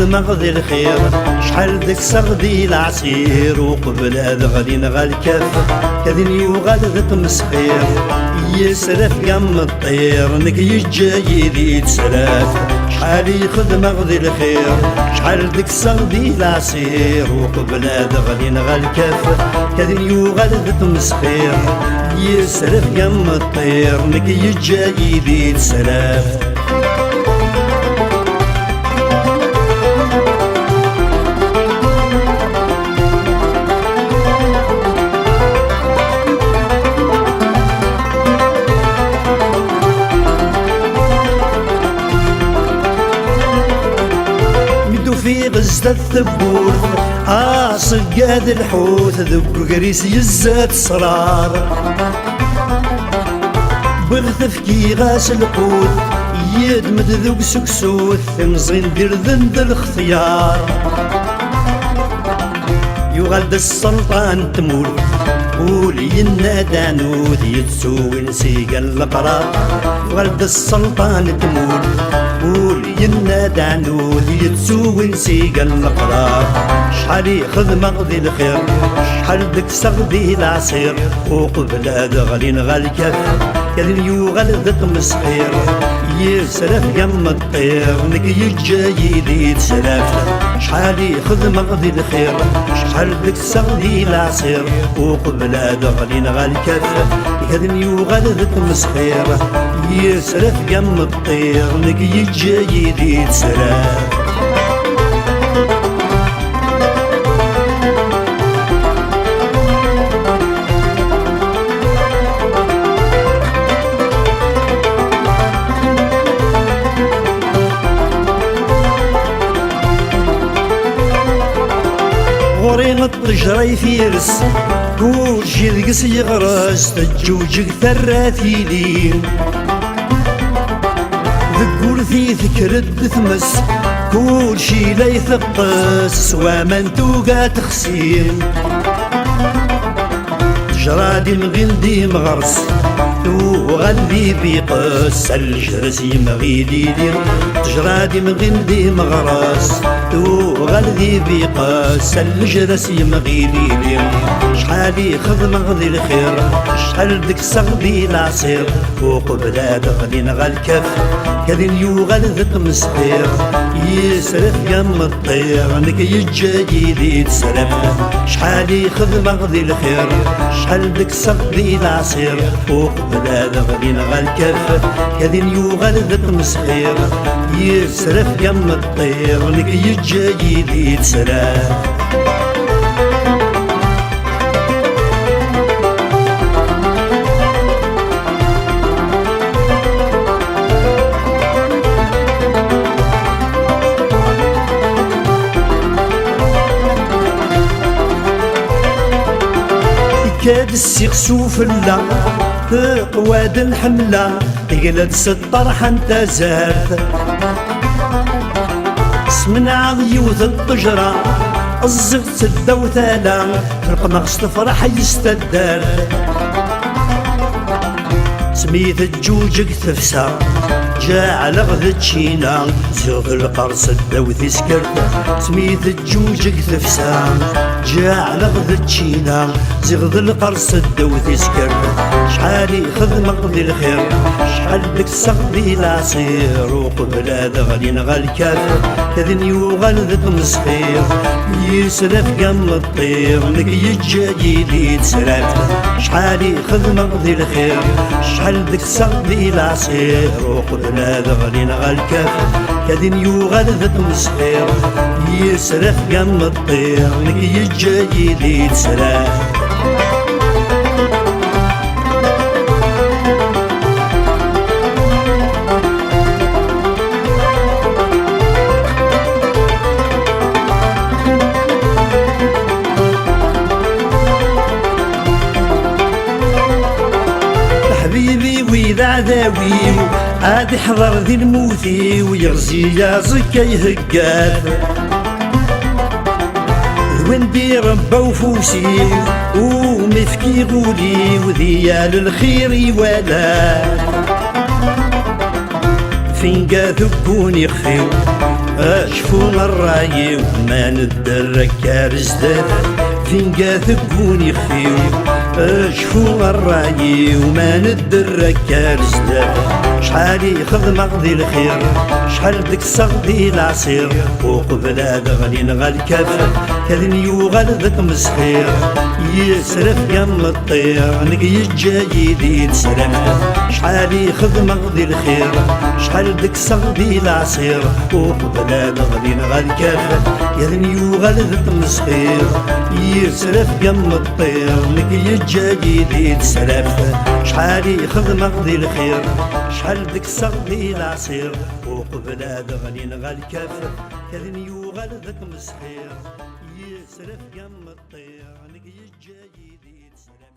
خدمة ذي الخير شحال ديك سغدي العصير وقبل هذا غادي نغا الكاف كذن يوغاد ذا تمسخير يسرف يم الطير نك يجاي ذي تسرف شحال خدمة ذي الخير شحال ديك سغدي العصير وقبل هذا غادي نغا الكاف كذن يوغاد ذا تمسخير يسرف يم الطير نك يجاي ذي تسرف في غزة الثبور صقاد الحوت ذوق قريس يزات صرار بغثف كي غاس القوت يدمد ذوق سكسوت مزين دير ذنب الخيار يغلد السلطان تمور قولي النادانوت يتسوي نسيق القرار يغلد السلطان تمور قولي النادانوت يتسوي نسيق القرار شحال خدمة ذي الخير شحال ديك سغدي العصير وقبل هذا غادي نغا الكاف كذن يوغل مسخير يسرف يم الطير نك يجاي ذي تسرف شحال خدمة ذي الخير شحال ديك سغدي العصير وقبل هذا غادي نغا الكاف كذن يوغل مسخير يسرف يم الطير نك يجاي ذي تسرف غورين الطجري فيرس كل شي ذقس يغرس تجوجك ثراثيلي ذكور ذي ذكرد تمس كل شي لا يثقس ومن توقع تخسين جرادي مغندي مغرس وغندي بيقس الجرس يمغيدي جرادي مغندي مغرس وغندي بيقس الجرس يمغيدي شحال خدمة ذي الخير شحال ديك سغدي العصير وقبل هذا غادي نغا الكاف كذن يوغل ذا مسخير يسرف يم الطير نك يجاي ذي تسرف شحال خدمة ذي الخير شحال ديك سغدي العصير وقبل هذا غادي نغا الكاف كذن يوغل ذا مسخير يسرف يم الطير نك يجاي ذي تسرف كاد السيخسو فلا قواد الحملة تقلد ستطرح انت زاد سمنع ضيوث الطجرة الزغت سدة وثالا القمقص تفرح يستدار سميت الجوجك تفسا جاء على غذا تشينا زغ القرص الدوث سكرت سميت الجوجك تفسا جاء على غذا تشينا زغ القرص الدوث سكرت شحال خدمة ذي الخير شحال ديك سغدي العصير وقبل هذا غادي نغا الكاف كذن يوغل ذا مسخير يسرف قم الطير نك يجاي ذي تسرف شحال خدمة ذي الخير شحال ديك سغدي العصير وقبل هذا غادي نغا الكاف كذن يوغل ذا مسخير يسرف قم الطير نك يجاي ذي تسرف حبيبي وإذا عذاوي عاد يحضر ذي الموتي ويغزي يازك يهقات وين دي ربا وفوسي ومفكي غولي وذيال الخير ولا فين قاذبون يخفيو اشفون الراي وما ندرك كارزداد فين قاثقوني خيو اشفون الراي وما ندرك كارزداد شحالي خدمة قضي الخير شحال ديك الصغدي العصير وقبل هذا غني نغا الكافر كذن يوغل ذاك مسخير يسرف يم الطير نقي الجايد يتسرف شحالي خدمة قضي الخير شحال ديك الصغدي العصير وقبل هذا غني نغا الكافر كذن يوغل ذاك مسخير يسرف يم الطير نقي الجايد يتسرف شحالي خدمة قضي الخير شحال ديك الصغدي العصير وقبل هذا غني نغا الكافر كذن يوغل ذاك مسخير يسرف يم الطير نقي الجايد يتسرف